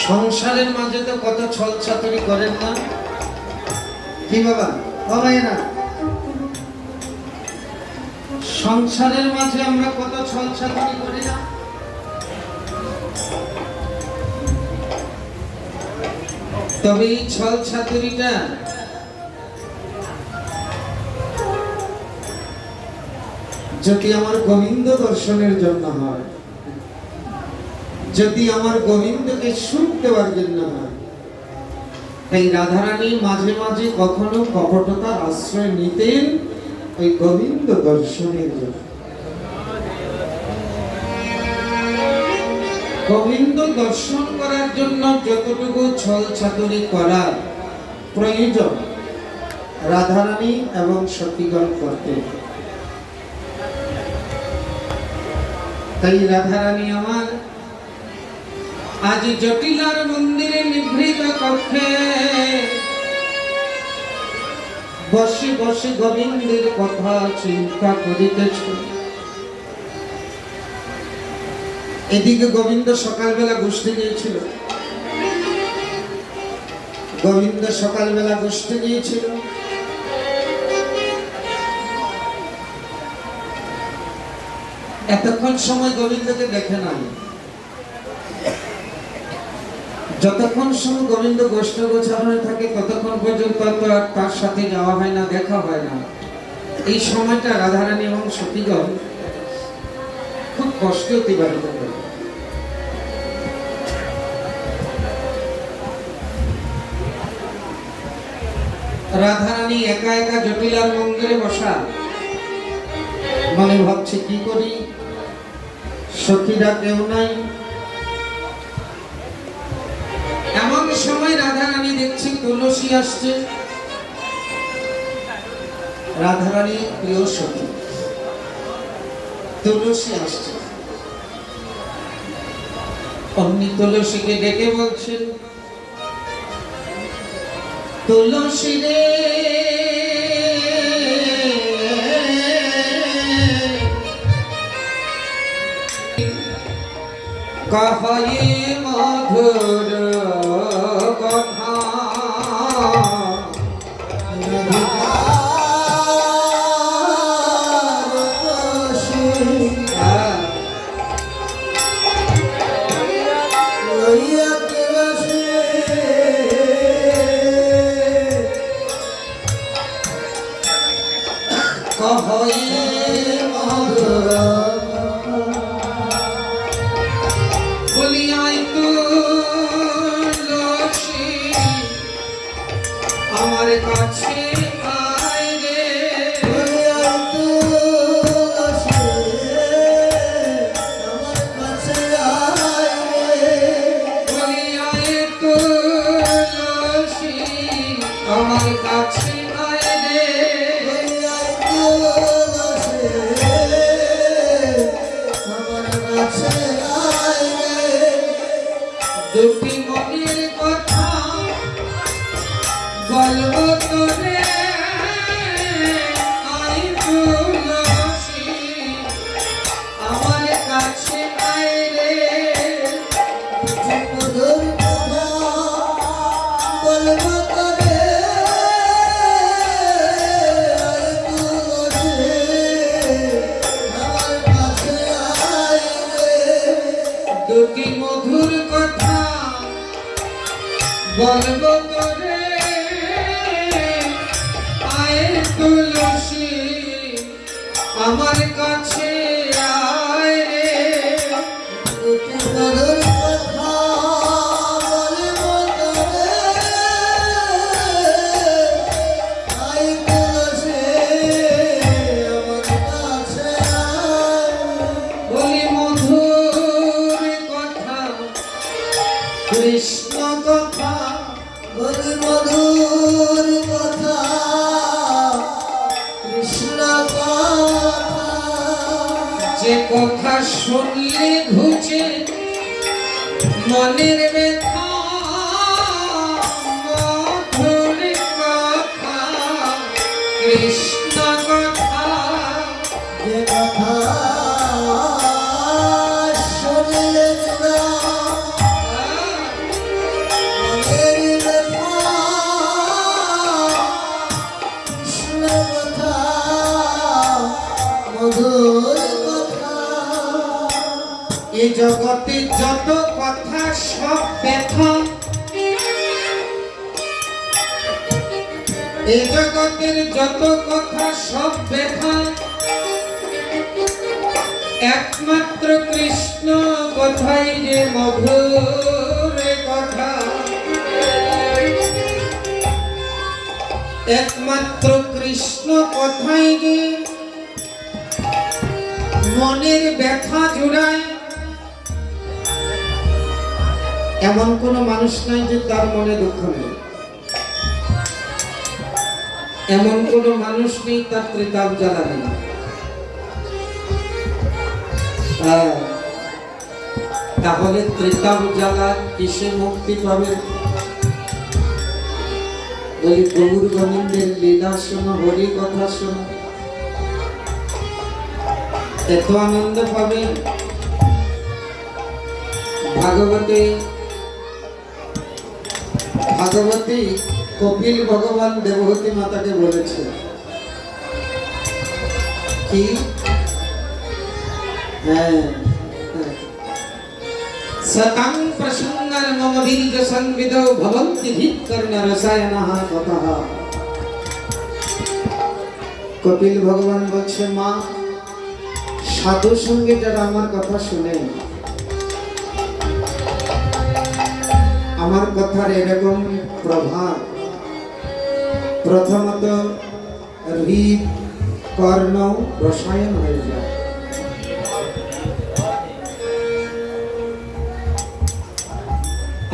সংসারের মাঝে তো কত ছল ছাতুরি করেন না কি বাবা? হবে না। সংসারের মাঝে আমরা কত ছল ছাতুরি করি না? তবে এই ছল ছাতুরিটা যদি আমার গোবিন্দ দর্শনের জন্য হয়, যদি আমার গোবিন্দকে সুখ দেওয়ার জন্য হয়, তাই রাধারানী মাঝে মাঝে কখনো কপটতার আশ্রয় নিতেন ওই গোবিন্দ দর্শনের জন্য। গোবিন্দ দর্শন করার জন্য যতটুকু ছল ছাতুরি করার প্রয়োজন রাধারানী এবং সতীগণ করতেন। তাই রাধারানী আমার আজ জটিলার মন্দিরে নিভৃত কক্ষে বসে বসে গোবিন্দের কথা চিন্তা করিতেছ। এদিকে গোবিন্দ সকালবেলা গোষ্ঠী গিয়েছিল, গোবিন্দ সকালবেলা গোষ্ঠী গিয়েছিল। এতক্ষণ সময় গোবিন্দকে দেখে নাই। যতক্ষণ সময় গোবিন্দ গোষ্ঠ গোছানো থাকে ততক্ষণ পর্যন্ত তার সাথে যাওয়া হয় না, দেখা হয় না। এই সময়টা রাধারানী এবং সতীগণ খুব কষ্ট অতিবাহিত করে। রাধারানী একা একা জটিলার মন্দিরে বসা, মনে ভাবছে কি করি, সখীরা কেউ নাই। এমন সময় রাধারানী দেখছে তুলসী আসছে। রাধারানী প্রিয় সখী তুলসী আসছে। অমনি তুলসীকে ডেকে বলছেন, তুলসী রে কহে মধুর কথা, আমার কাছে আয় রে, আমার কাছে আয় রে, বলিয়ায় তুলসী আমার কাছে আয় রে, বলিয়ায় তুলসী আমার কাছে আয় রে। দুটি মনের কথা বলবো তোরে, আই তুলসী আমার কাছে আয় রে, মধুর কথা বলবো তোরে, আই তুলসী আমার কাছে আয় রে। দুটি মধুর কথা বলবো তোরে, তুলসী আমার কাছে আয় রে। দুটি মধুর কথা বলবো তোরে, আয় তুলসী আমার কাছে আয়। বলি মধুর কথা কৃষ্ণ কথা, বলি মধুর কথা যে কথা শুনলে ঘুচে মনের ব্যথা, মধুর কথা কৃষ্ণ কথা, যে কথা শুনলে এই জগতে যত কথা সব ব্যথা, এই জগতের যত কথা সব ব্যথা, একমাত্র কৃষ্ণ কথাই যে মধুর কথা, একমাত্র কৃষ্ণ কথাই যে মনের ব্যথা জুড়ায়। এমন কোন মানুষ নাই যে তার মনে দুঃখ নেই, এমন কোন মানুষ নেই তার ত্রিতাপ জ্বালা নেই। তাহলে ত্রিতাপ জ্বালা কিসে মুক্তি পাবে? বলি গৌর গোবিন্দের লীলা শোনো, হরি কথা শোনো, এত আনন্দ পাবে। ভাগবতী কপিল ভগবান দেবহতী মাতাকে বলেছে কি, সতাং প্রসঙ্গার মম বীর্য সংবিদো ভবন্তি ভিৎকর্ণ রসায়নঃ ততঃ। কপিল ভগবান বলছে, মা সাধু সঙ্গে যারা আমার কথা শুনে, আমার কথার এরকম প্রভাব, প্রথমত হৃদ কর্ণ রসায়ন হয়ে যায়।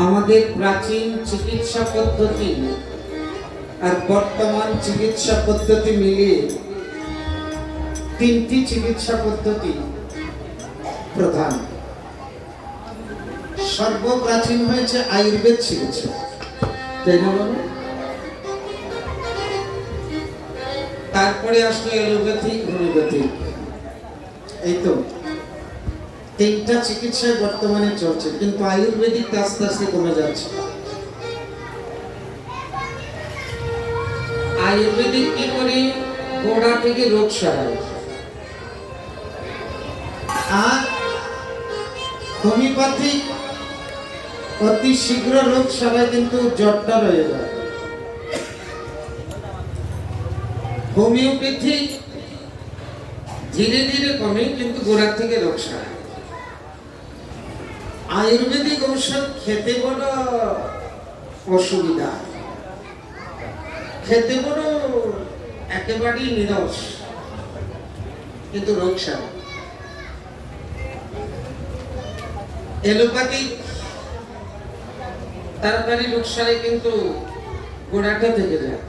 আমাদের প্রাচীন চিকিৎসা পদ্ধতি আর বর্তমান চিকিৎসা পদ্ধতি মিলিয়ে তিনটি চিকিৎসা পদ্ধতি প্রধান। সর্বপ্রাচীন হয়েছে আয়ুর্বেদ চিকিৎসা, তাই না বলো? তারপরে আসলো এলোপ্যাথি, হোমিওপ্যাথি। এই তো তিনটা চিকিৎসায় বর্তমানে চলছে, কিন্তু আয়ুর্বেদিক আস্তে আস্তে কমে যাচ্ছে। আয়ুর্বেদিক কি করে? গোড়া থেকে রোগ সারায়। আর হোমিওপ্যাথি অতি শীঘ্র রোগ সারায়, কিন্তু জ্বরটা রয়ে যায়। হোমিওপ্যাথি ধীরে ধীরে কমে, কিন্তু গোড়া থেকে রোগ সারায়। আয়ুর্বেদিক ঔষধ খেতে বড় অসুবিধা, খেতে বড় একেবারেই নিরস, কিন্তু রোগ সারায়। এলোপ্যাথিক তাড়াতাড়ি রোগ সারায়, কিন্তু গোড়াটা থেকে যায়।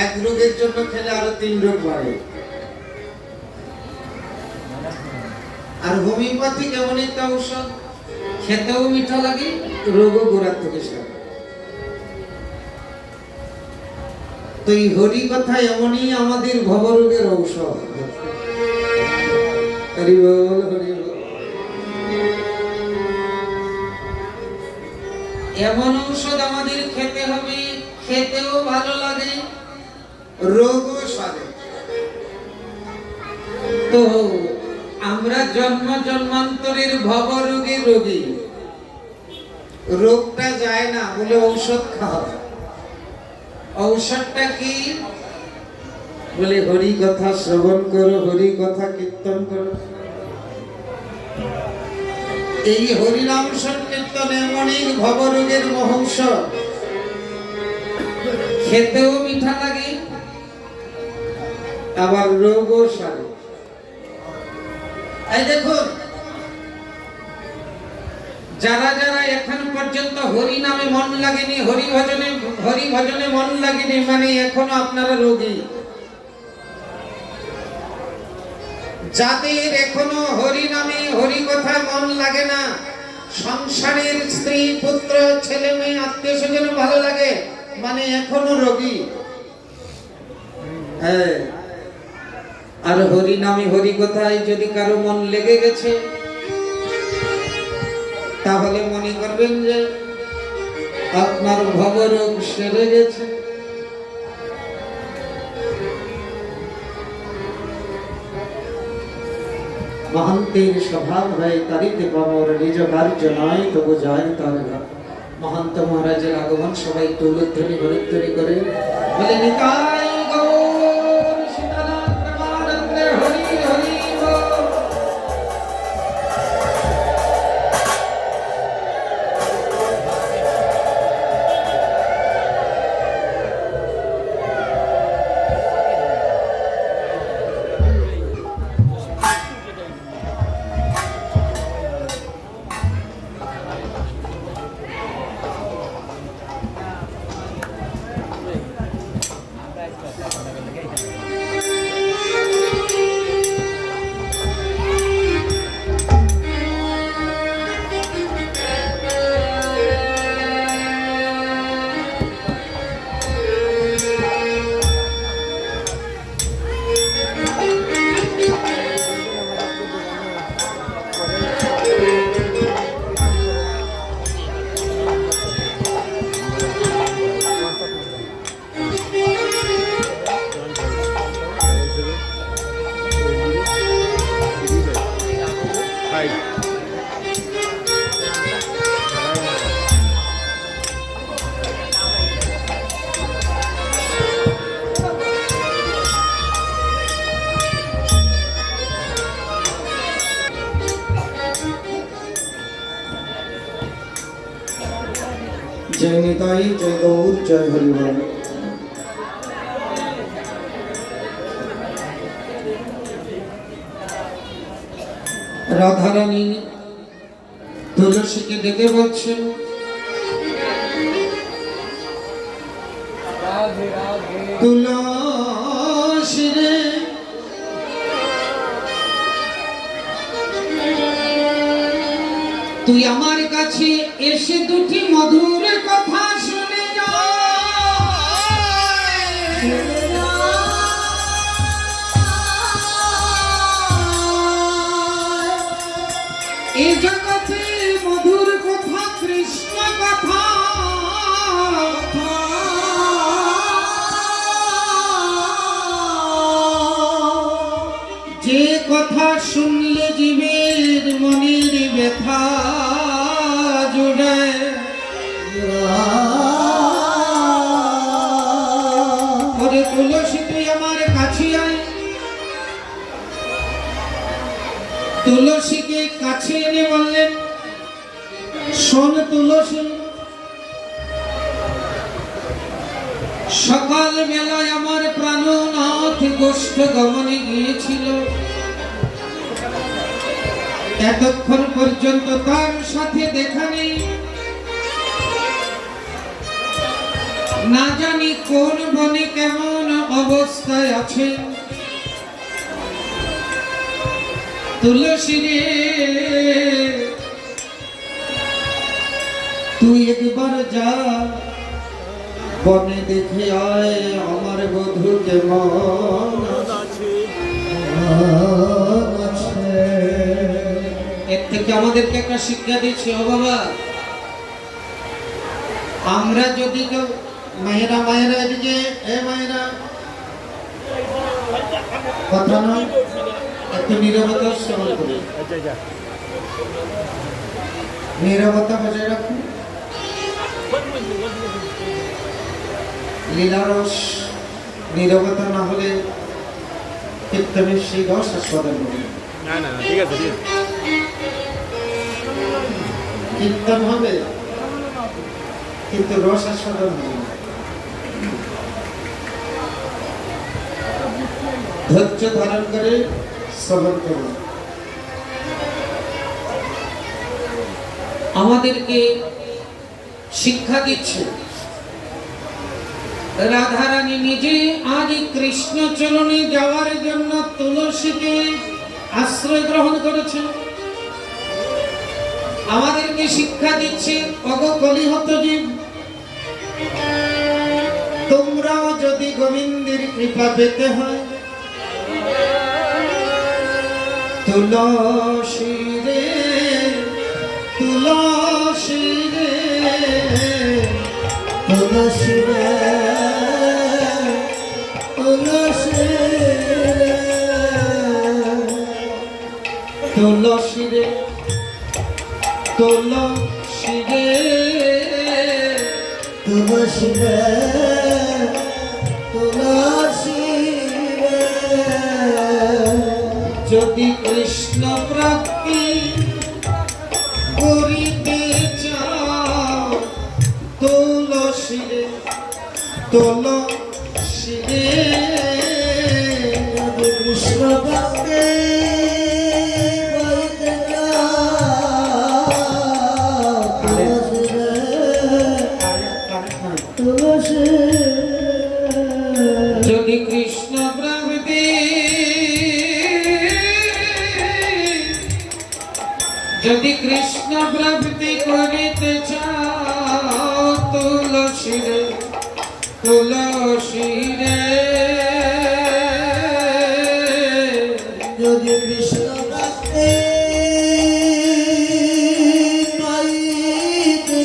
এক রোগের জন্য খেলে আরো 3 রোগ বাড়ে। আর হোমিওপ্যাথিক এমন একটা ঔষধ, খেতেও মিঠা লাগে, রোগও গোড়ার থেকে সারে। তো এই হরি কথা এমনই আমাদের ভবরোগের ঔষধ। হরি বল, হরি বল। এমন ঔষধ আমাদের খেতে হবে, খেতেও ভালো লাগে, রোগও সারে। তো আমরা জন্ম জন্মান্তরের ভবরোগের রোগী, রোগটা যায় না বলে ঔষধ খাওয়া। ঔষধটা কি? বলে হরি কথা শ্রবণ করো, হরি কথা কীর্তন করো। এই হরিনাম সংকীর্তন এমনই ভবরোগের মহৌষধ, খেতেও মিঠা লাগে, আবার রোগও সারে। এই দেখুন, যারা যারা এখন পর্যন্ত হরি নামে মন লাগেনি, হরি ভজনে মন লাগেনি, মানে এখনো আপনারা রোগী। যাদের এখনো হরি নামে হরি কথায় মন লাগে না, সংসারের স্ত্রী পুত্র ছেলে মেয়ে আত্মীয় স্বজন ভালো লাগে, মানে এখনো রোগী। হ্যাঁ, আর হরি নামে হরি কথায় যদি কারো মন লেগে গেছে, তাহলে মনে করবেন যে আপনার ভবরোগ সেরে গেছে। মহান্তের স্বভাব হয় তারিতে পামর নিজ কার্য নয় তবু যায় তার ঘর। মহান্ত মহারাজের আগমন সবাই তুলধ্বনি হরিধ্বনি করে বলে নিতাই গৌর সীতানাথ প্রেমানন্দে হরি হরি বল। জয় নিতাই, জয় গৌর, জয় হরিবল। রাধারানী তুলসীকে ডেকে বলছেন, তুলসী রে তুই আমার কাছে এসে দুটি মধুর কথা শুনে যা। এ জগতে মধুর কথা কৃষ্ণ কথা, যে কথা শুনলে জীবের মনের ব্যথা জুড়ে। ওরে তুলসী তুই আমার কাছে আয়। তুলসীকে কাছে এনে বললেন, শোন তুলসী, সকাল বেলায় আমার প্রাণনাথ গোষ্ঠ গমনে গিয়েছিল। এতক্ষণ পর্যন্ত তার সাথে দেখা নেই। না জানি কোন বনে কেমন অবস্থায় আছে। তুলসী রে তুই একবার যা, বনে দেখে আয় আমার বধূ কেমন আছে। এর থেকে আমাদেরকে একটা শিক্ষা দিচ্ছে, ও বাবা, আমরা যদি কেউ মায়েরা মায়েরা এদিকে, এ মায়েরা কথা নয়, একটু নীরবতা শ্রবণ করি, নীরবতা বজায় রাখুন। লীলারস নীরবতা না হলে কীর্তনের সেই রস আস্বাদন হবে না। ঠিক আছে, কীর্তন হবে কিন্তু রস আস্বাদন হবে না। ধৈর্য ধারণ করে শ্রবণ করুন। আমাদেরকে শিক্ষা দিচ্ছে রাধারানী নিজে আজ কৃষ্ণ চরণে যাওয়ার জন্য তুলসীকে আশ্রয় গ্রহণ করেছেন। আমাদেরকে শিক্ষা দিচ্ছে, অগো কলিহত জীব, তোমরাও যদি গোবিন্দের কৃপা পেতে হয়, তুলসী রে তুলসী রে তুলসী রে তুলসী রে তুলসী রে তুলসী রে তুলসী রে তুলসী রে যদি কৃষ্ণ প্রাপ্তি করিতে চাও তুলসী রে তুলসী রে কৃষ্ণ ভক্তি করিতে তুলসী যদি কৃষ্ণ প্রাপ্তি যদি কৃষ্ণ প্রাপ্তি করিতে চাও তুলসী রে তুলসী রে যদি কৃষ্ণ ভক্তি পাইতে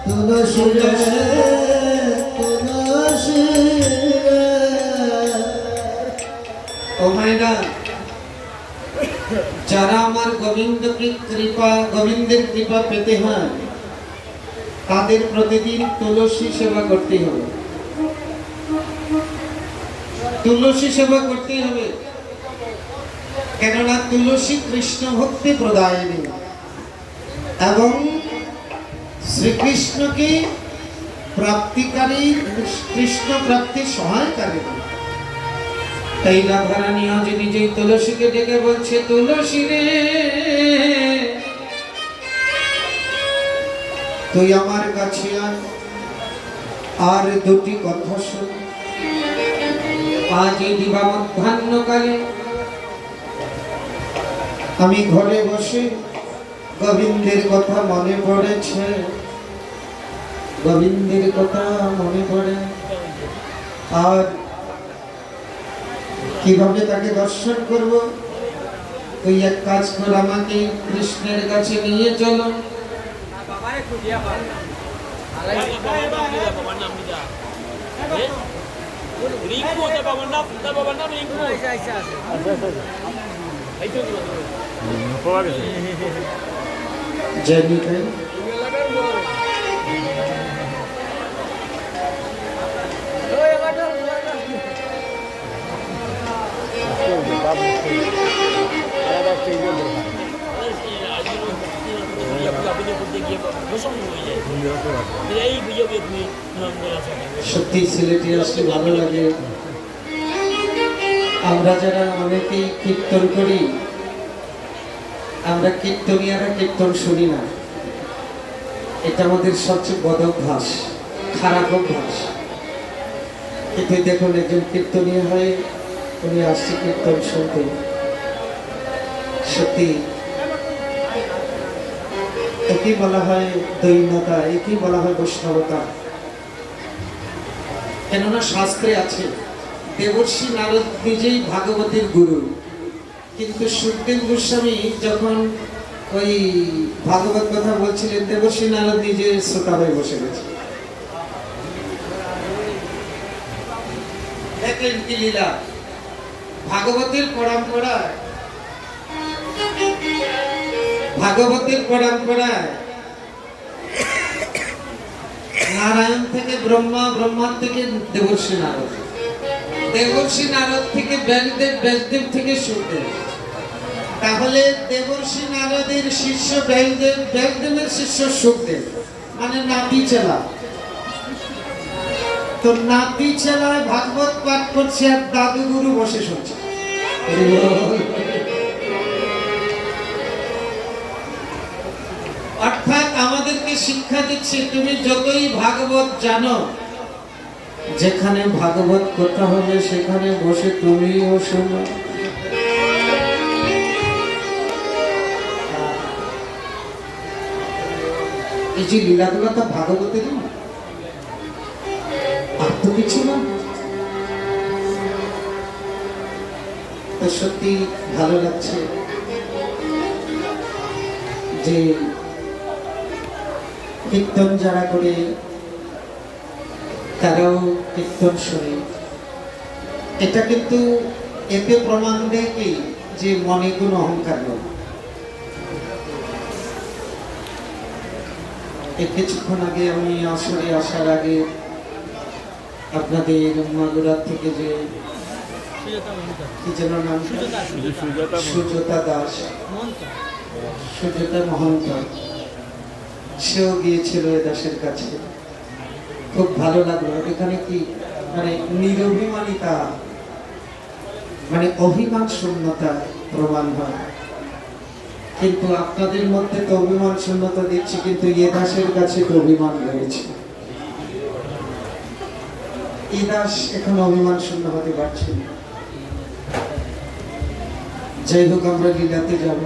তুলসী রে তুলসী রে ও মাইনা যারা আমার গোবিন্দের কৃপা পেতে হয় তাদের প্রতিদিন তুলসী সেবা করতে হবে, তুলসী সেবা করতে হবে। কেননা তুলসী কৃষ্ণ ভক্তি প্রদায়িনী এবং শ্রীকৃষ্ণকে প্রাপ্তিকারী, কৃষ্ণ প্রাপ্তির সহায়কারী। তাই রাধারানী আজ নিজেই তুলসীকে ডেকে বলছে, তুলসী রে তুই আমার কাছে আয়, আর দুটি কথা শোন। আজ এই দিবা মধ্যাহ্নকালে আমি ঘরে বসে গোবিন্দের কথা মনে পড়েছে, গোবিন্দের কথা মনে পড়ে। আর কিভাবে তাকে দর্শন করব? তুই এক কাজ কর, আমাকে কৃষ্ণের কাছে নিয়ে চলো। জানি ভাই সত্যি সিলেটে আসলে ভালো লাগে। আমরা যারা অনেকেই কীর্তন করি, আমরা কীর্তনিয়ারা কীর্তন শুনি না, এটা আমাদের সবচেয়ে বদ অভ্যাস, খারাপ অভ্যাস। কিন্তু দেখুন একজন কীর্তনীয় হয়ে উনি আসছে কীর্তন শুনতে। সত্যি একই বলা হয় দৈন্যতা, একই বলা হয় বৈষ্ণবতা। কেননা শাস্ত্রে আছে দেবর্ষি নারদ নিজেই ভাগবতের গুরু, কিন্তু সুখদেব গোস্বামী যখন ওই ভাগবত কথা বলছিলেন, দেবর্ষি নারদ নিজে শ্রোতা হয়ে বসে গেছে। দেখলেন কি লীলা! ভাগবতের পরম্পরায় নারায়ণ থেকে ব্রহ্মা, ব্রহ্মা থেকে দেবর্ষি নারদ, দেবর্ষি নারদ থেকে ব্যাসদেব, ব্যাসদেব থেকে সুখদেব। তাহলে দেবর্ষি নারদের শিষ্য ব্যাসদেব, ব্যাসদেবের শিষ্য সুখদেব, মানে নাতি চেলা। তো নাতি চেলায় ভাগবত পাঠ করছে আর দাদু গুরু বসে শুনছে। অর্থাৎ আমাদেরকে শিক্ষা দিচ্ছে, তুমি যতই ভাগবত জানো, যেখানে ভাগবত কথা হবে সেখানে বসে তুমিও শোনো। এই যে লীলাগুলো তা ভাগবতের, আর তো কিছু না। তো সত্যি ভালো লাগছে যে কীর্তন যারা করে তারাও কীর্তন শোনে। এটা কিন্তু এতে প্রমাণ দেয় কি যে মনে কোনো অহংকার নেই। এই কিছুক্ষণ আগে আমি আসরে আসার আগে আপনাদের মাগুরার থেকে যে কি যেন নাম, সুজাতা দাস, সুজাতা মহন্ত, সেও গিয়েছিল এ দাসের কাছে। খুব ভালো লাগলো। এখানে কি মানে নিরভিমানিতা, মানে অভিমান শূন্যতা প্রমাণ হয়। কিন্তু আপনাদের মধ্যে তো অভিমান শূন্যতা দিচ্ছি, কিন্তু এ দাসের কাছে তো অভিমান রয়েছে। এই দাস এখন অভিমান শূন্য হতে পারছে না। যাই হোক, আমরা লীলাতে যাব।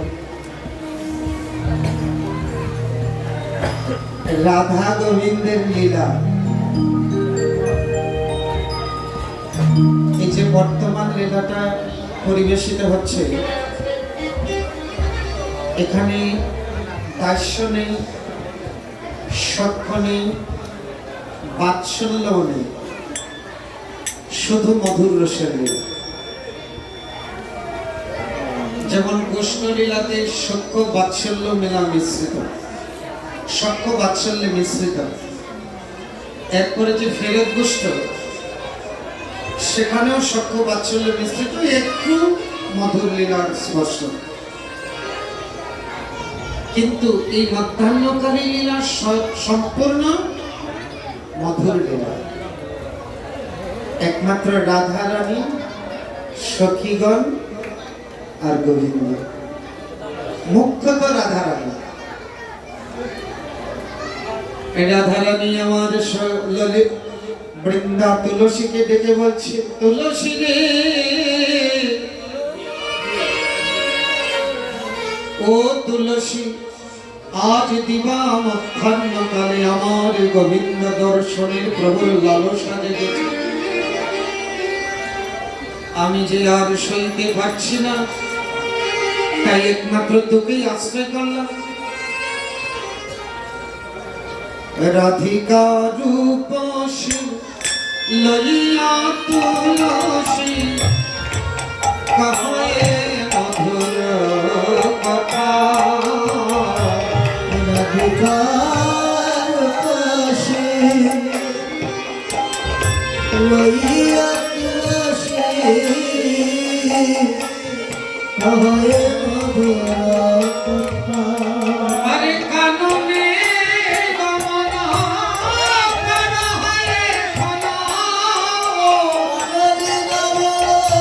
রাধা গোবিন্দের লীলা, এই যে বর্তমান লীলাটা পরিবেশিত হচ্ছে, এখানে দাস্য নেই, সখ্য নেই, বাৎসল্যও নেই, শুধু মধুর রসের লীলা। যেমন কৃষ্ণ লীলাতে সখ্য বাৎসল্য মেলা মিশ্রিত, সখ্য বাৎসল্য মিশ্রিত। এরপরে যে ফেরত গোষ্ঠ, সেখানেও সখ্য বাৎসল্য মিশ্রিত, একটু মধুর লীলার স্পর্শ। কিন্তু এই মধ্যাহ্নকালী লীলা সম্পূর্ণ মধুর লীলা। একমাত্র রাধা রানী, সখীগণ আর গোবিন্দ, মুখ্যত রাধা রানী। রাধা রানী আমার ললিত বৃন্দা তুলসীকে ডেকে বলছে, তুলসী রে ও তুলসী, আজ দিবা মধ্যাহ্নকালে আমার গোবিন্দ দর্শনের প্রবল লালসা জেগেছে। আমি যে আর সইতে পারছি না, তাই একমাত্র তোকেই আশ্রয় করলাম। রাধিকা রূপসী লইয়া তুলসী, কহে মধুর কথা। রাধিকা রূপসী লইয়া তুলসী, কহে মধুর কথা। আরে কাননে গমন প্রাণ হয়ে শোনাও, তুলসী রে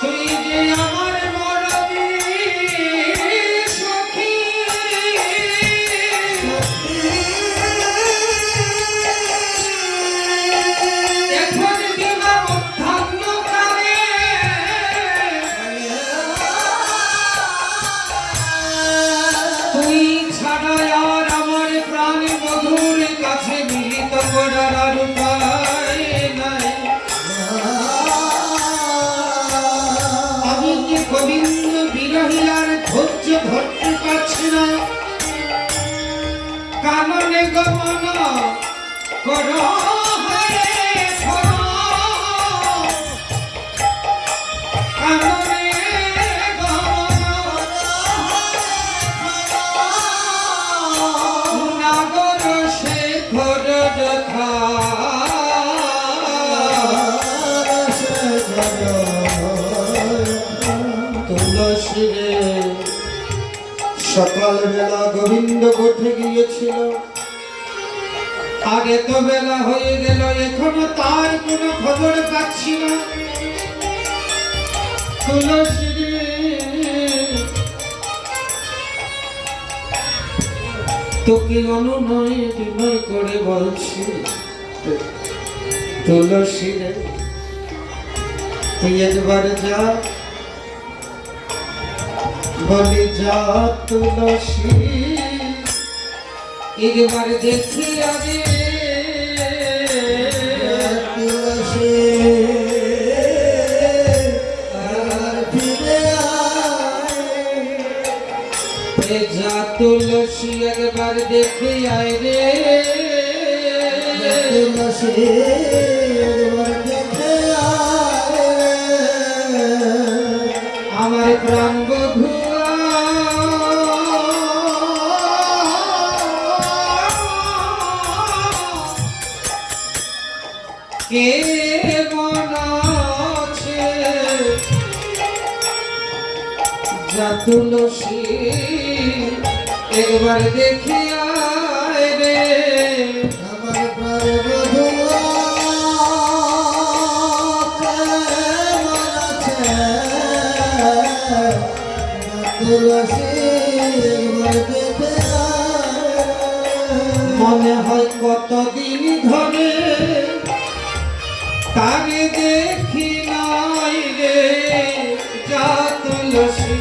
তুই যে আমার মরবি সখী, এখন দিবা মধ্যাহ্নকালে, তুই ছাড়া আর আমার প্রাণ মধুর কাছে মিলিত করার আর উপায় নাই। আমি যে গোবিন্দ বিরহী আর ধৈর্য ধরতে পারছি না, কাননে গমন কর হয়ে শোনাও, কাননে গমন নাগর শেখর যথা। তুলসী রে সকাল বেলা গোবিন্দ কোঠে গিয়েছিল, আগে তো বেলা হয়ে গেল, এখনো তার কোনো খবর পাচ্ছি না। তুলসী রে তোকে অনুনয় বিনয় করে বলছি তুলসী রে, তুই একবার যা, বলি যা তুলসী, একবার দেখি আগে তুলসী আর ফিরে আয়, যা তুলসী একবার দেখি আয় রে, তুলসী একবার দেখে আয়, আমার প্রাণ বধুয়া কে মন আছে, যা তুলসী একবার দেখি আয় রে, আমার প্রাণ বধুয়া কেমন আছে, তুলসী একবার দেখে আয়, মনে হয় কতদিন ধরে তারে দেখি নাই রে, যা তুলসী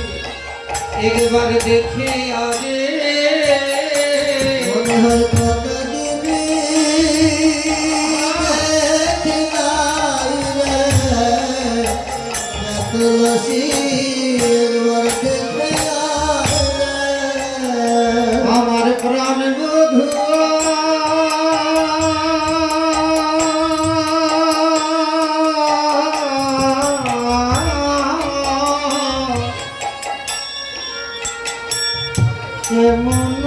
একবার দেখে আরে, মনে হয় কতদিন দেখি নাই রে, তুলসী একবার দেখে আয় রে, আমার প্রাণ বধুয়া কেমন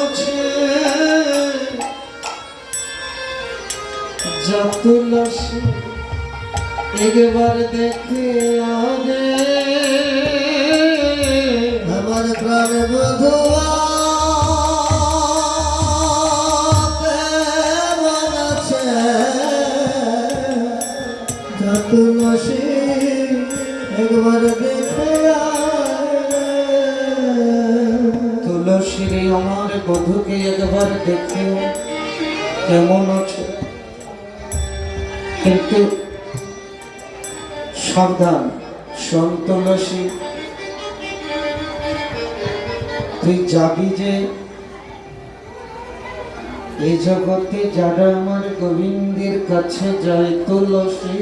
আছে, যা তুলসী একবার দেখে আগে, আমার প্রাণ বধুয়া কেমন আছে, তুলসী একবার দেখে তুলসী রে আমার বধূকে একবার দেখে কেমন আছে, কিন্তু সাবধান শোন তুলসী, তুই যাবি যে এই জগতে যারা আমার গোবিন্দের কাছে যায় তুলসী,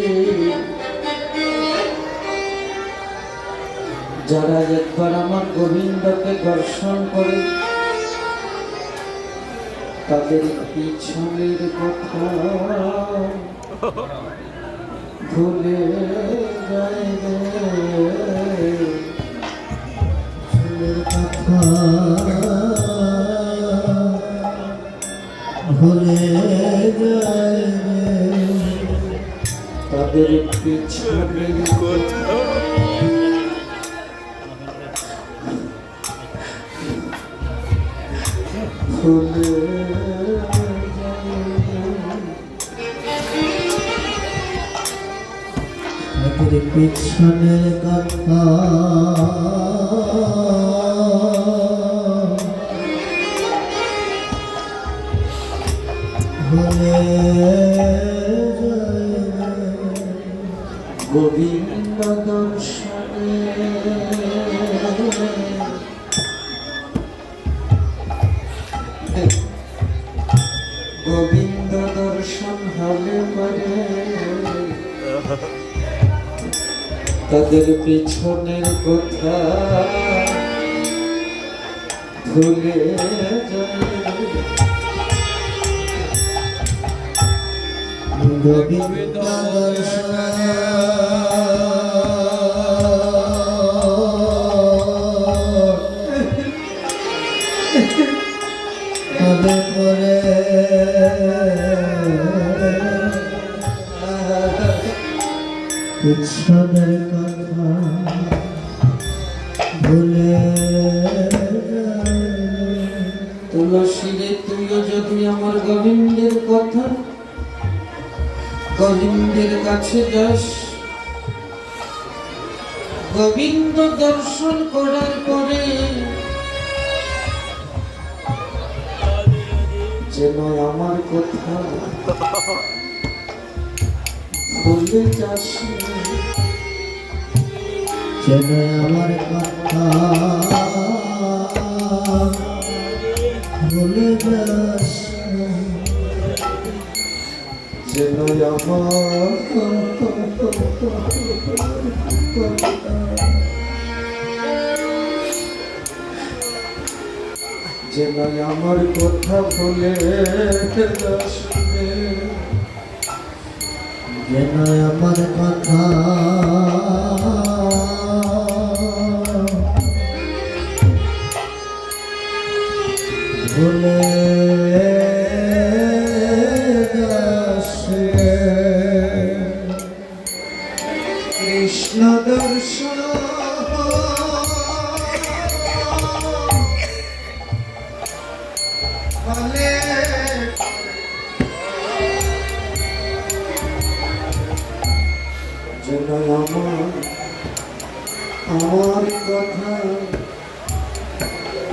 যারা একবার আমার গোবিন্দকে দর্শন করে তাদের পিছনের কথা ভুলে যায় রে, ফুলের কথা ভুলে যায় রে, তাদের পিছনের কথা ভুলে তাদের পিছনের কথা ভুলে গোবিন্দ দর্শনে গোবিন্দ দর্শন হলে পরে তাদের পিছনের কথা ভুলে যায়, গোবিন্দ দর্শন তবে করে পিছনের কথা ভুলে তুলসী রে, তুইও যদি আমার গোবিন্দের কথা গোবিন্দের কাছে যাস, গোবিন্দ দর্শন করার পরে যেন আমার কথা ভুলে যাস না। যেন আমার কথা ভুলে যাস না। যেন আমার যেন আমার কথা ভুলে যাস না। যেন আমার কথা ভুলে যাস না। কৃষ্ণ দর্শন ফলে যেন আমার কথা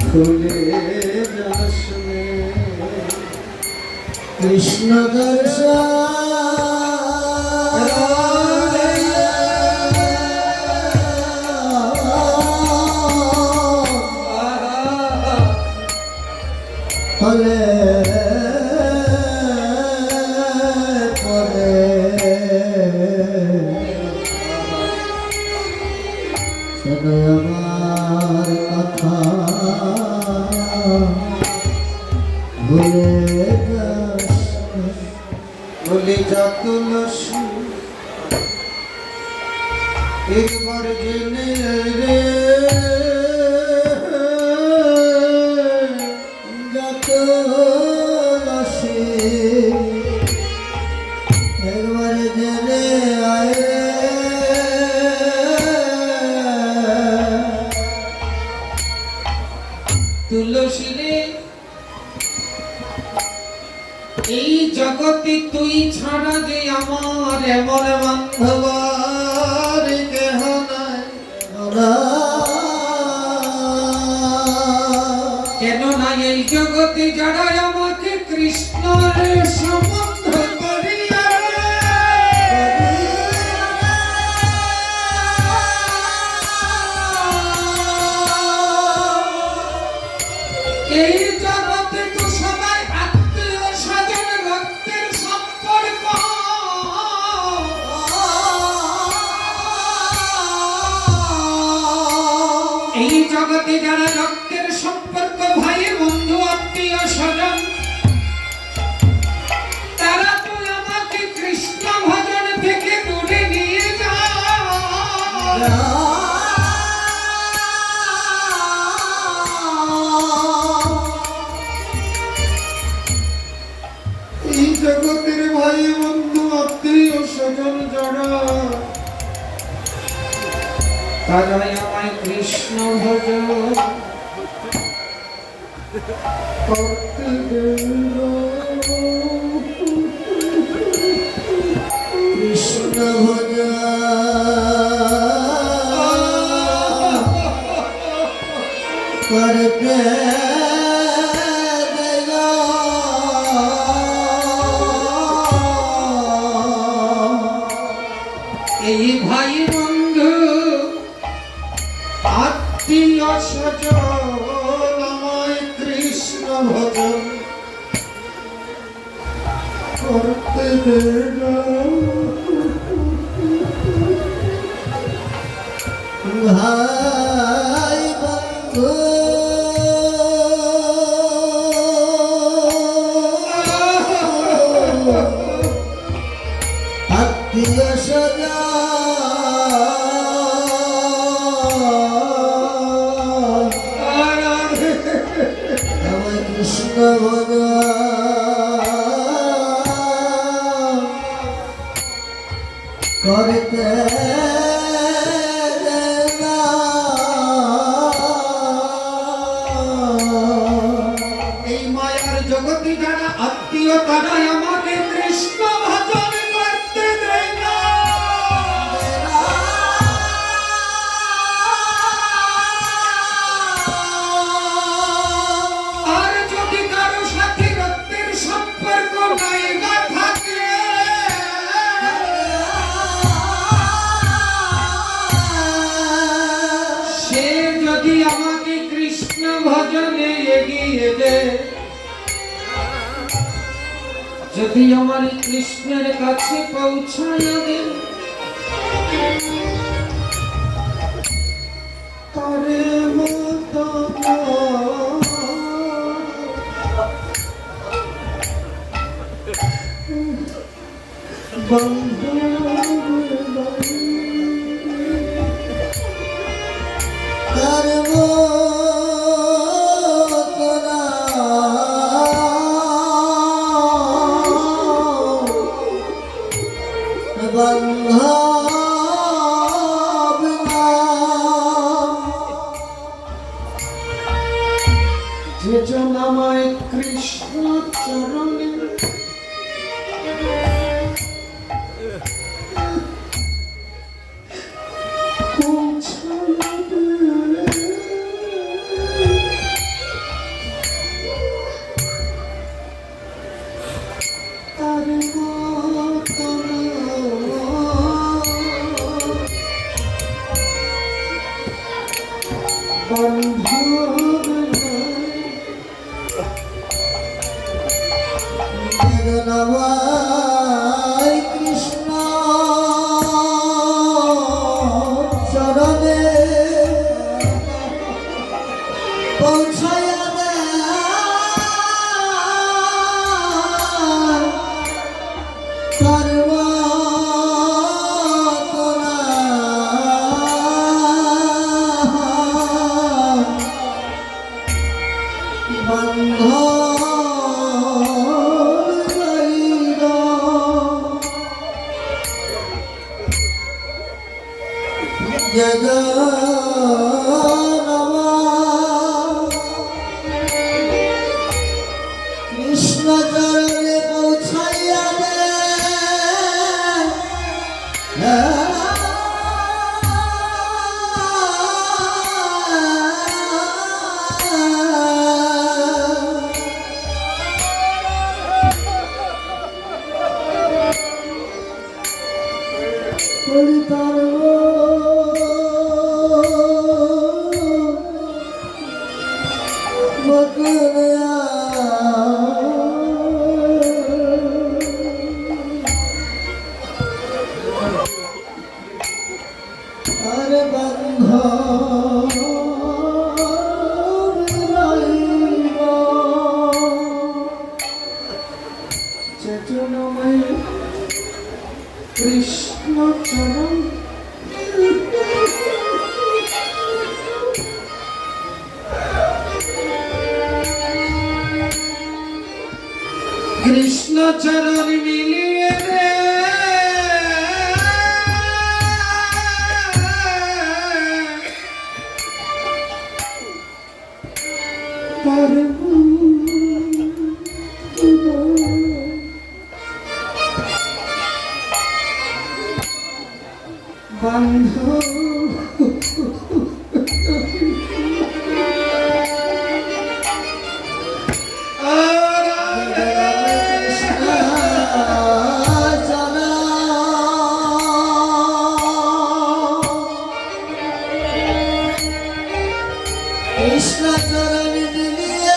ভুলে যাস না। কৃষ্ণ হলে পরে শুধু আমার কথা ভুলে যাস না। বলে যা তুলসী একবার জেনে রে যত আসে একবার জেনে আয় তুলসী রে এই জগতে তুই ছাড়া যে আমার এমন বান্ধব আর কেহ নাই। কেন না এই জগতে যারা আমাকে কৃষ্ণের সম্বন্ধ করিয়া এই জগতে তো সবাই আত্মীয় স্বজন রক্তের সম্পর্ক। এই জগতে যারা রক্তের সম্পর্ক ভাই বন্ধু আত্মীয় স্বজন তারা তো আমাকে কৃষ্ণ ভজন থেকে দূরে নিয়ে যায়। এই জগতের ভাই বন্ধু আত্মীয় স্বজন যারা তারাই আমায় কৃষ্ণ ভজন করতে দিল। কৃষ্ণ ভজন করতে এই ভাই বন্ধু আত্মীয় স্বজন আমায় কৃষ্ণ ভজন করতে দিল। ভাই বন্ধু আত্মীয় স্বজন আমার কৃষ্ণ ভজন করতে এই মায়ার জগতে যারা আত্মীয় তারাই আমাকে কৃষ্ণ ভজন করতে দেয় না। আর যদি কারো সাথে রক্তের যদি আমার কৃষ্ণের কাছে পৌঁছায় দেন তারে মতো বন্ধু কর্ম করা বান্ধব যে জন আমায় কৃষ্ণ চরণে বেদনাময় কৃষ্ণ চরণে পৌঁছায়া কৃষ্ণ চরণে পৌঁছাইয়া আরে বন্ধ চেতনময় কৃষ্ণ চরণ কৃষ্ণ চরণ মিলিয়ে রে বন্ধু কৃষ্ণ চরণ মিলিয়ে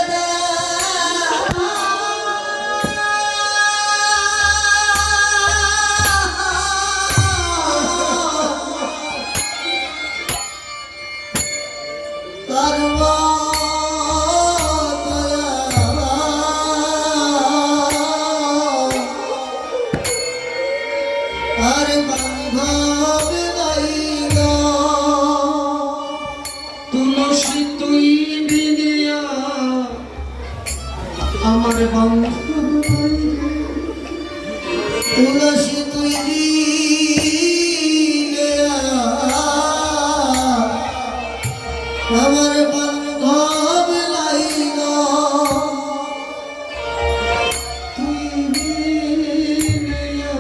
তুলসী তুই বিনিয়া আমার বন্ধু তুলসী তুই দিলে আমার বান্ধব লাইল তুই বিনিয়া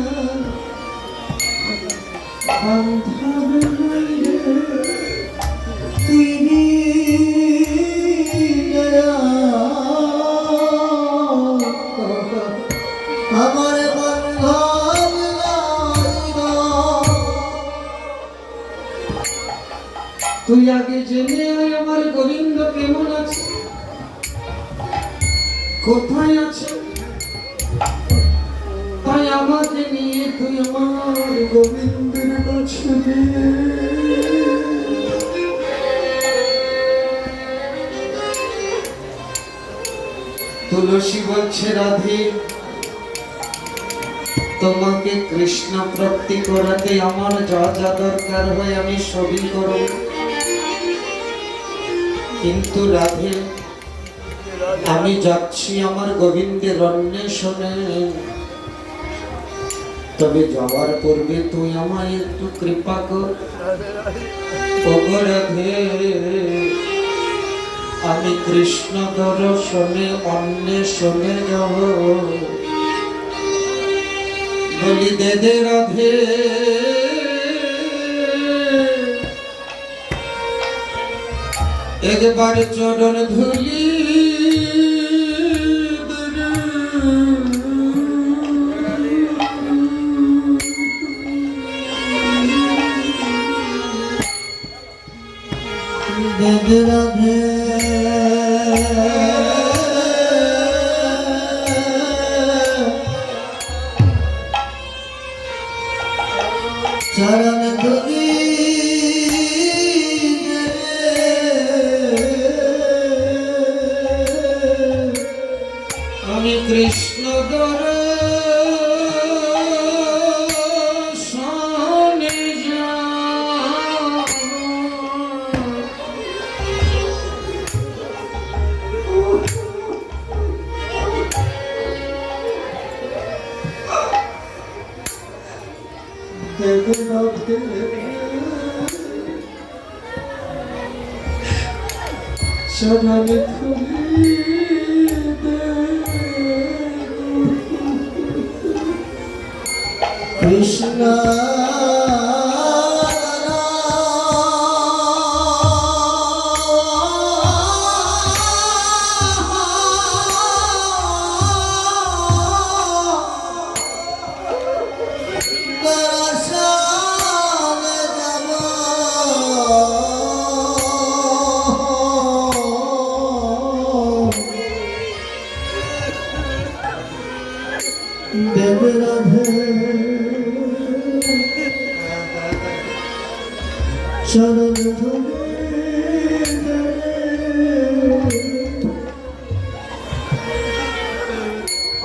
বান্ধব লইলে তুই দিলে আমার বান্ধব লাইল তুই আগে জেনে আয় আমার গোবিন্দ কেমন আছে, কোথায় আছে। আমাকে নিয়ে তুই আমার গোবিন্দের কাছে নিয়ে তুলসী বলছে রাধে তোমাকে কৃষ্ণ প্রাপ্তি করাতে আমার যা যা দরকার হয় আমি সবই করব, কিন্তু রাধে আমি যাচ্ছি আমার গোবিন্দের অন্বেষণে, তবে যাওয়ার পূর্বে তুই আমায় একটু কৃপা কর। ওগো রাধে আমি কৃষ্ণ দর্শনে অন্বেষণে যাব, বলি দে দে রাধে একবার চরণ ধুলি দে রাধে চরণ ধুলি আমি কৃষ্ণ দর্শনে যাব, দেবে রাধে চরণ ধুলি কৃষ্ণ দেব রাধে চরণ ধুলি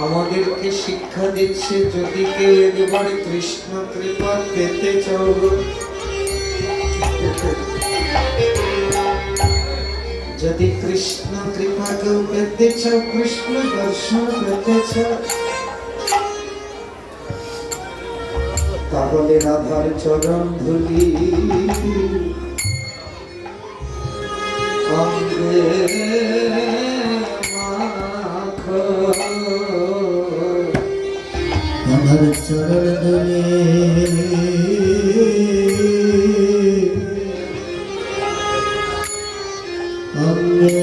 আমাদেরকে শিক্ষা দিচ্ছে যদি কেউ একেবারে কৃষ্ণ কৃপা পেতে চাও, যদি কৃষ্ণ কৃপা কেউ পেতে চাও, কৃষ্ণ দর্শন পেতে চাও, তাহলে রাধার চরণ ধুলি অঙ্গে মাখো, আমার চরণ ধুলি অঙ্গে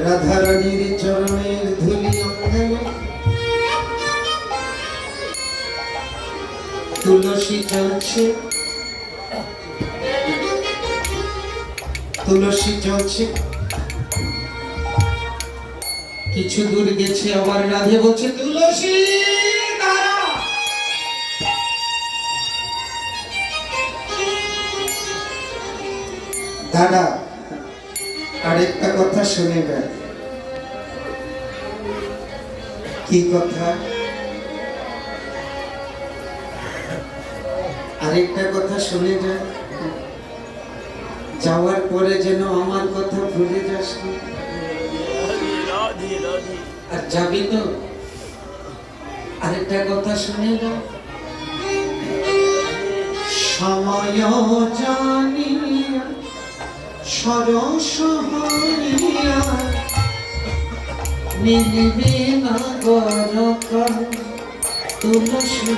রাধারানীর চরণের ধুলি অঙ্গে তুলসী চলছে, তুলসী চলছে, কিছু দূর গেছে আবার রাধে বলছে তুলসী দাঁড়া। দাদা আরেকটা কথা শুনে নেন। কি কথা? আরেকটা কথা শুনে যান, যাওয়ার পরে যেন আমার কথা ভুলে যাস না। আর যাবি তো? আরেকটা কথা শুনে যাও, সময় জানিয়া সরস হইয়া মিলবে না গরকার তুলসী,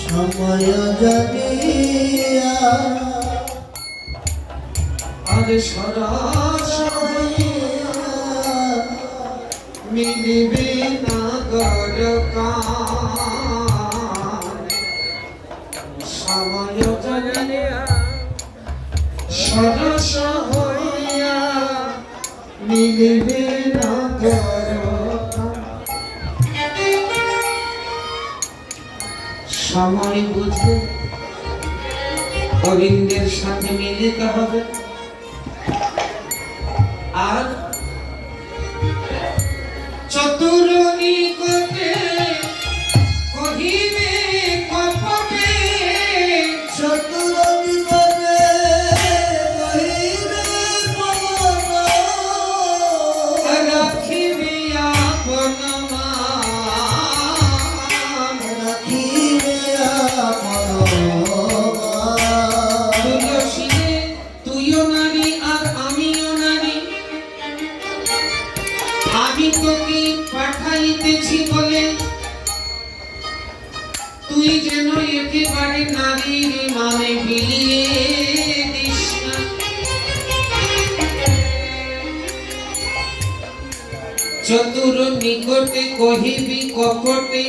সময় জানিয়া আরে সরস হইয়া মিলবে না গরকার, সময় জানিয়া সরস হইয়া মিলিবে না দরকার। সময় বুঝে গোবিন্দের সাথে মিলিতে হবে। আর চতুর নিকটে কহিবে কপটে, চতুর নিকটে কহিবে কপট, রাখিবে আপন মান। রাখিবে আপন মান। তুলসী রে, তুইও নারী আর আমিও নারী, আমি তোকে পাঠাইতেছি বলে তুই যেন একেবারে নারীর মানে বিলিয়ে দিস না। চতুর নিকটে কহিবি কপটে,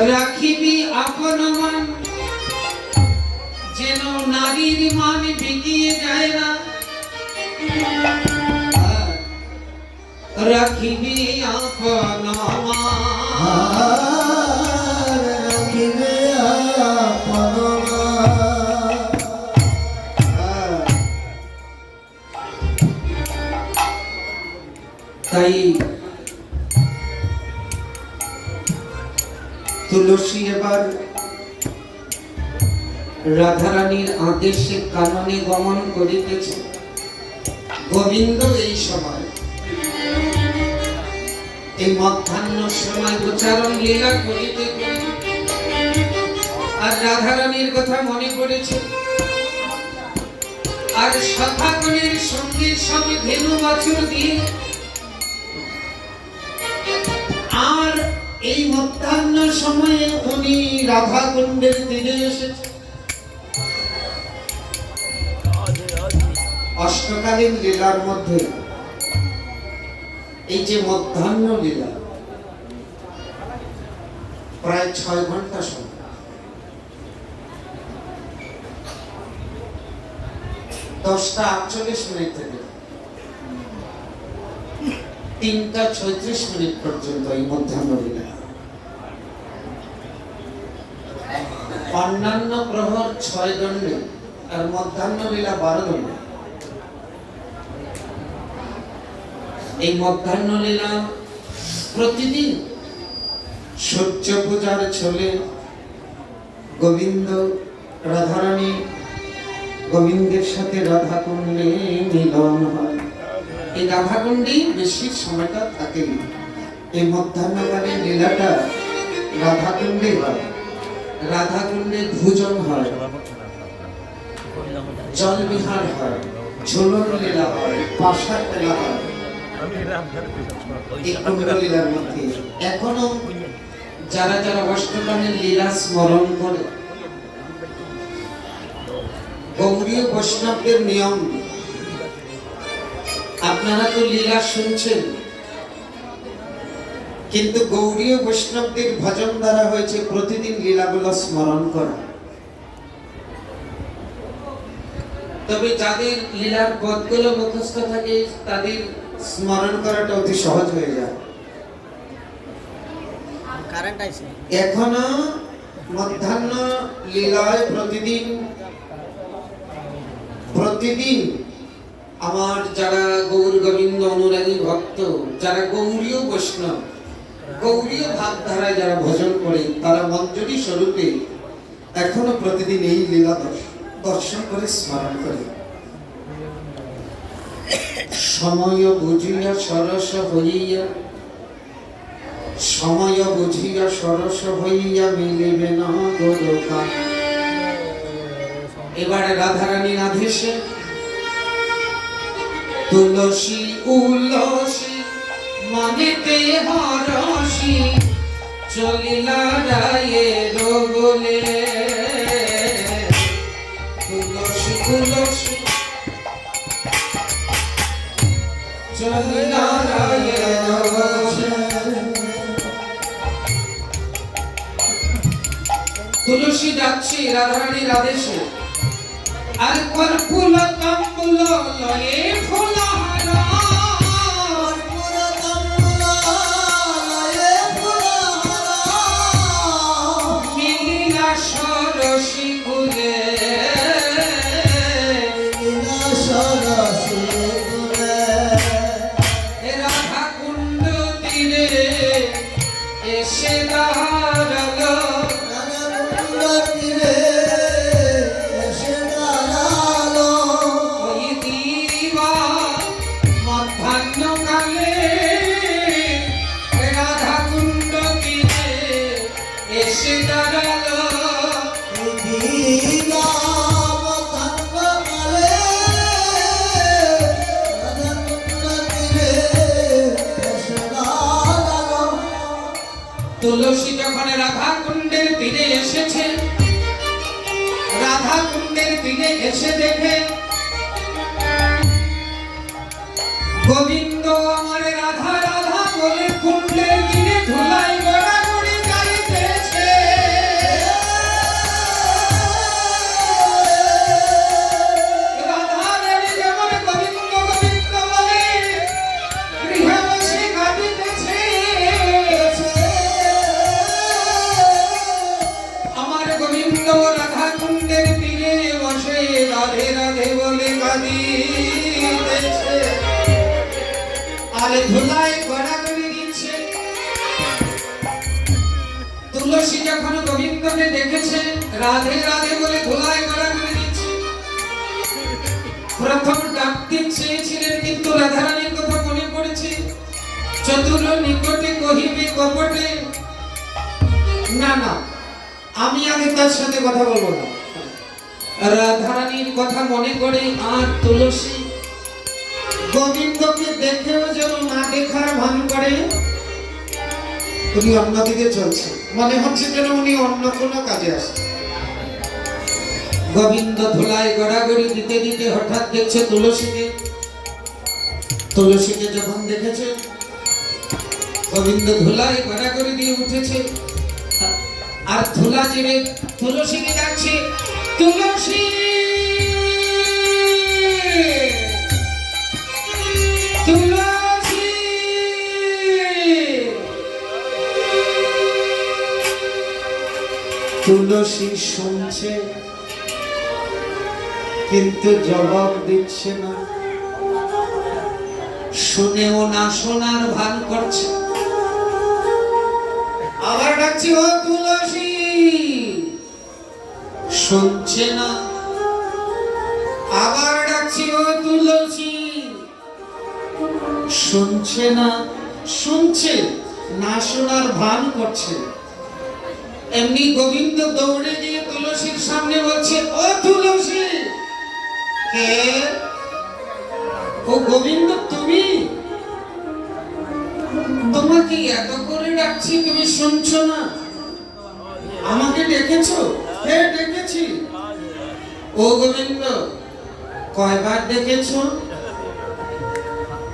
রাখিবি আপন মান, যেন নারীর মান বিলিয়ে যায় না। রাখিবি আপন মান। আর রাখিবে আপন মান। তাই তুলসী এবার রাধারানীর আদেশে কাননে গমন করিতেছে। গোবিন্দ এই সময় এই মধ্যাহ্ন সময় উচ্চারণ লীলা করিতে করিতে আর রাধারানীর কথা মনে পড়েছে। আর সখাগণের সঙ্গে সঙ্গে ধেনু বাছুর দিয়ে আর এই মধ্যাহ্ন সময়ে উনি রাধাকুণ্ডের তীরে এসেছে। অষ্টকালীন লীলার মধ্যে এই যে মধ্যাহ্ন লীলা প্রায় 6 ঘন্টা সময়। 10:48 থেকে 3:36 পর্যন্ত এই মধ্যাহ্ন লীলা। অন্যান্য প্রহর 6 দণ্ডে আর মধ্যাহ্ন লীলা 12 দণ্ডে। এই মধ্যাহ্ন লীলা প্রতিদিন সূর্য পূজার ছলে গোবিন্দ রাধারানী গোবিন্দের সাথে রাধাকুণ্ডে মিলন হয়। এই রাধাকুণ্ডে বেশি সময়টা থাকে। এই মধ্যাহ্নকালীন লীলাটা রাধাকুণ্ডে হয়। রাধাকুণ্ডে ভোজন হয়, জল বিহার হয়, ঝুলন লীলা হয়, পাশার লীলা হয়। এই কুণ্ড লীলার মধ্যে এখনো যারা যারা অষ্টকালীন লীলা স্মরণ করে, গৌড়ীয় বৈষ্ণবদের নিয়ম, আপনারা তো লীলা শুনছেন, কিন্তু গৌড়ীয় বৈষ্ণবদের ভজন দ্বারা হয়েছে প্রতিদিন লীলাগুলো স্মরণ করা। তবে যাদের লীলার পদগুলো মুখস্থ থাকে তাদের স্মরণ করাটা অতি সহজ হয়ে যায়। এখনো মধ্যাহ্ন লীলায় প্রতিদিন আমার যারা গৌর গোবিন্দ অনুরাগী ভক্ত, যারা গৌরীয় বৈষ্ণব, গৌরীয় ভাবধারায় যারা ভজন করে, তারা মঞ্জরি স্বরূপে এখনো প্রতিদিন এই লীলা দর্শন করে স্মরণ করে। সময় বুঝিয়া সরস হইয়া, সময় বুঝিয়া সরস হইয়া মিলিবে না গোলকা। এবারে রাধারানীর আদেশে তুলসী উলসী মনেতে হরসী চলিলা রায়ের বলে। তুলসী তুলসী চলিলা রায়ের বলে। তুলসী যাচ্ছে রাধারানীর আদেশে। আর কর্পুল কম্বল লয়ে ফোলা তুলসী যখন রাধা কুণ্ডের তীরে এসেছে, রাধা কুণ্ডের তীরে এসে দেখে গোবিন্দ আমার রাধা রাধা বলে কুণ্ডের তীরে ধুলাই গড়াগড়ি গাইতেছে। রাধা রানী যেমন গোবিন্দ গোবিন্দ বলে গৃহে বসে কাঁদিতেছে। আমার গোবিন্দ রাধা কুণ্ডের তীরে বসে রাধে রাধে বলে কাঁদিতেছে, আর ধুলায় গড়াগড়ি দিচ্ছে। তুলসী যখন গোবিন্দকে দেখেছে রাধে রাধে বলে ধুলায় গড়াগড়ি দিচ্ছে, প্রথম ডাকতে চেয়েছিলেন কিন্তু রাধারানীর কথা মনে পড়েছে। চতুর নিকটে কহিবে কপটে, না না আমি আগে তার সাথে কথা বলবো না। রাধারানীর কথা মনে করে আর তুলসী গোবিন্দকে দেখেও যেন না দেখার ভান করে, উনি অন্যদিকে চলছে, মনে হচ্ছে যেন উনি অন্য কোনো কাজে আসছে। গোবিন্দ ধুলায় গড়াগড়ি দিতে দিতে হঠাৎ দেখছে তুলসীকে। তুলসীকে যখন দেখেছে গোবিন্দ ধুলায় গড়াগড়ি দিয়ে উঠেছে, আর ধুলা চেপে তুলসীকে ডাকছে, তুলসী তুলসী। তুলসী শুনছে কিন্তু জবাব দিচ্ছে না, শুনেও না শোনার ভান করছে। আবার ডাকছি, ও তুলসী, শুনছে না। আবার ডাকছি, ও তুলসী, শুনছে না। শুনছে না শোনার ভান করছে। এমনি গোবিন্দ দৌড়ে গিয়ে তুলসীর সামনে বলছে, ও তুলসী। কে? ও গোবিন্দ, তুমি? তোমাকে এত করে ডাকছি, তুমি শুনছো না? আমাকে ডেকেছো? হ্যাঁ ডেকেছি। ও গোবিন্দ, কয়বার ডেকেছো?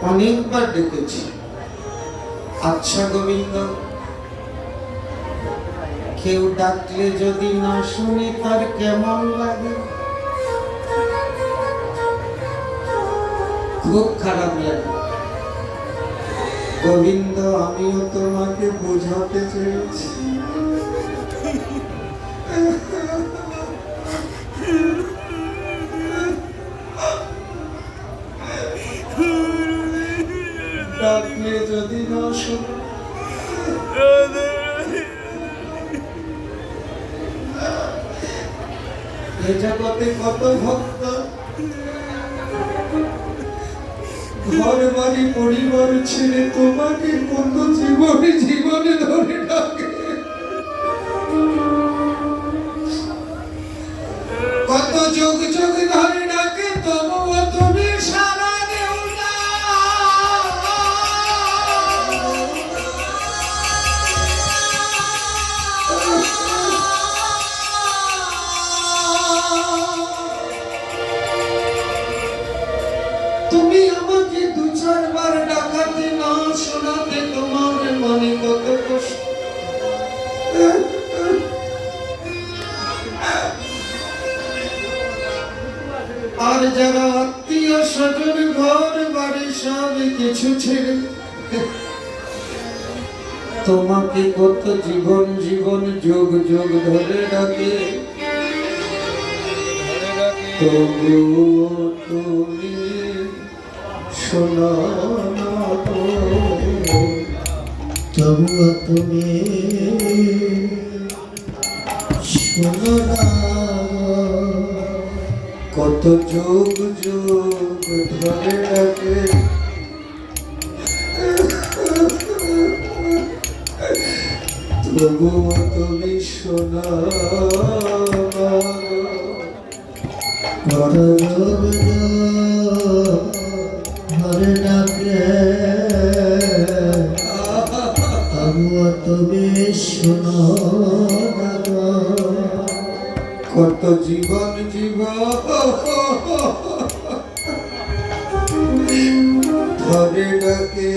অনেকবার ডেকেছি। আচ্ছা গোবিন্দ, কেউ ডাকলে যদি না শুনে তার কেমন লাগে? খুব খারাপ লাগে। গোবিন্দ, আমিও তোমাকে বোঝাতে চেয়েছি, ডাকলে যদি না শোনো। এ জগতে কত ভক্ত ঘর বাড়ি পরিবার ছেড়ে তোমাকে কত জীবনে জীবনে ধরে ডাকে, কত যুগ যুগ ধরে ডাকে, তবুও তুমি সারা দেও না। তুমি আমাকে দু চারবার ডাকাতে না শোনাতে তোমার মনে কত কষ্ট। আর যারা আত্মীয় স্বজন ঘর বাড়ি সব কিছু ছেড়ে তোমাকে কত জীবন জীবন যুগ যুগ ধরে ডাকে, তবুও তুমি শোনো না, তবুও তুমি শোনো না। কত যুগ যুগ ধরে ডাকে, তবুও তুমি শোনো না। কত যুগ যুগ ধরে ডাকে, তবুও তুমি শোনো না গো। কত জীবন ধরে ডাকে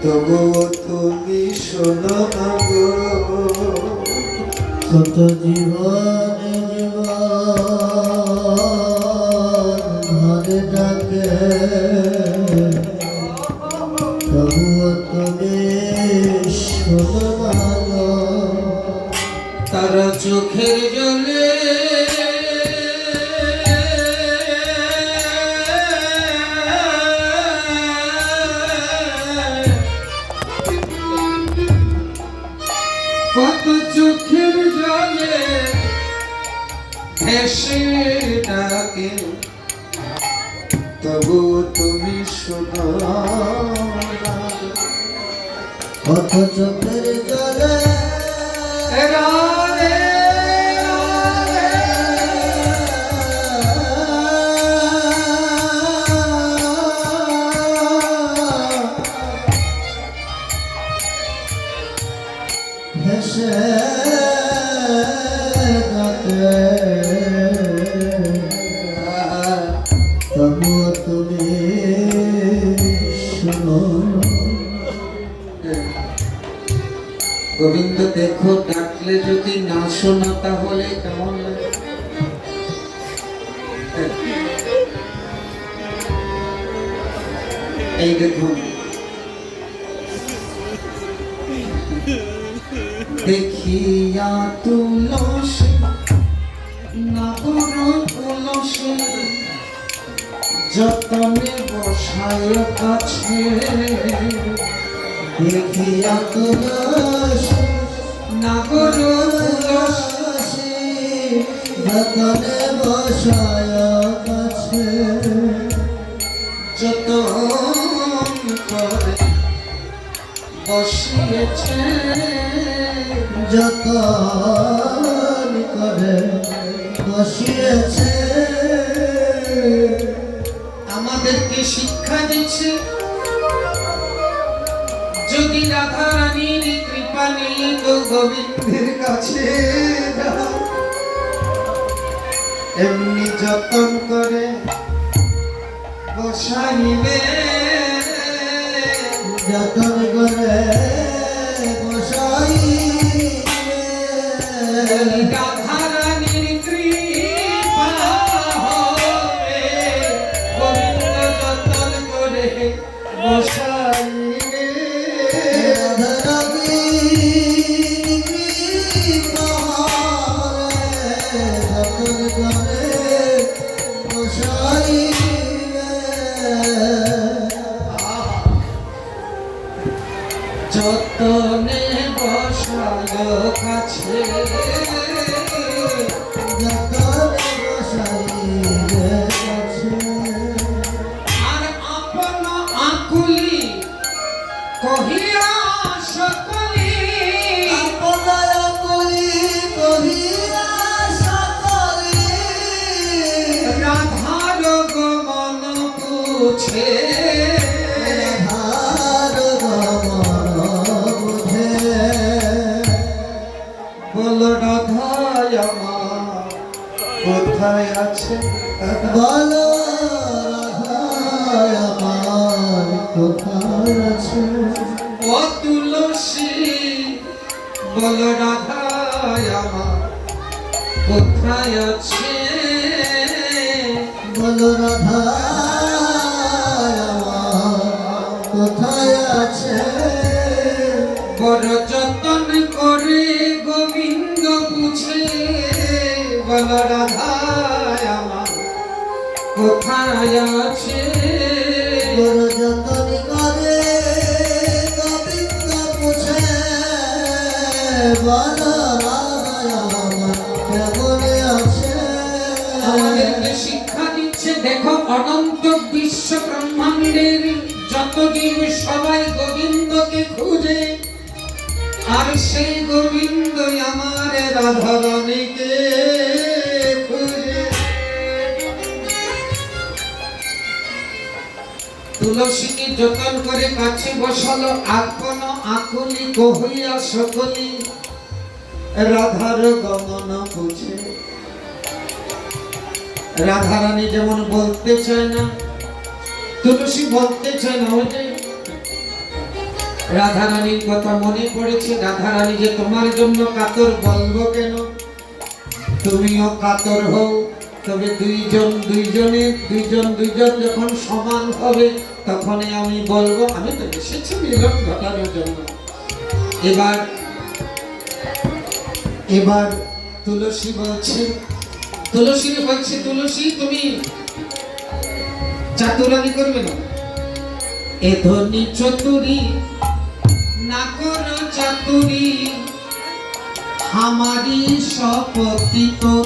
তবুও তুমি শোনো না গো। কত জীবন ধরে ডাকে তবুও তুমি শোনো না গো। তারা চোখের জলে কত চোখের জলে ভেসে ডাকে তবু তুমি শোনো না। কত চোখের জলে রাধে ভেসে ডাকে তবুও তুমি শোনো। গোবিন্দ দেখো, ডাকলে যদি না শোনা তাহলে কেমন লাগে? এই দেখুন, দেখিয়া তুলসী নগর তুলসী যতনে বসায় কাছে, দেখিয়া তুলসী নগর তুলসী যতনে বসায় কাছে, যতন করে বসিয়েছে, যতন করে বসিয়েছে। আমাদেরকে শিক্ষা দিচ্ছে, যদি রাধা রানীর কৃপা নেই তো গোবিন্দের কাছে যাও। এমনি যতন করে বসাইবে, যতন করে বসাইবে, রাধা রানীর কৃপা হবে, গোবিন্দ যতন করে বসাইবে। রাধারানীর কৃপা যতন করে বসাইবে, যতনে বসায় কাছে, যতনে বসাইবে কাছে। আর আপন আকুলি কহিয়া সকলি, আপনায় করি কহিয়া সকলি, রাধার গমন পুছে, রাধার গমন বুঝে। বল রাধায় আমার কোথায় আছে? বলো রাধায় আমার কোথায় আছে? ও তুলসী বল রাধায় আমার কোথায় আছে? বলো রাধায় আমার কোথায় আছে? বড় যতন করে গোবিন্দ পুছে, বল রাধায় আমার কোথায় আছে? বড় যতন করে গোবিন্দ পুছে, বলো রাধায় আমার কেমন আছে? আমাদেরকে শিক্ষা দিচ্ছে, দেখো অনন্ত বিশ্ব ব্রহ্মাণ্ডের যত জীব সবাই গোবিন্দকে খুঁজে, আর সেই গোবিন্দ আমার রাধা রানীকে খুঁজে। তুলসীকে যতন করে কাছে বসালো আপন আকুলি কহিয়া সকলি রাধার গমন বুঝে। রাধারানী যেমন বলতে চায় না, তুলসী বলতে চায় না, ওই যে রাধারানীর কথা মনে পড়েছে। রাধারানী যে তোমার জন্য কাতর, বলবো কেন? তুমিও কাতর হও, তবে দুইজন যখন সমান হবে তখনই আমি বলবো। আমি তো এসেছি মিলন ঘটানোর জন্য। এবার তুলসী বলছে, তুলসী তুমি চাতুরানি করবে না। এ ধনি চতুরি না করো চাতুরি, আমারি শপথি তোর।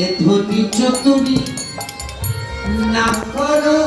এ ধনি চতুরি না করো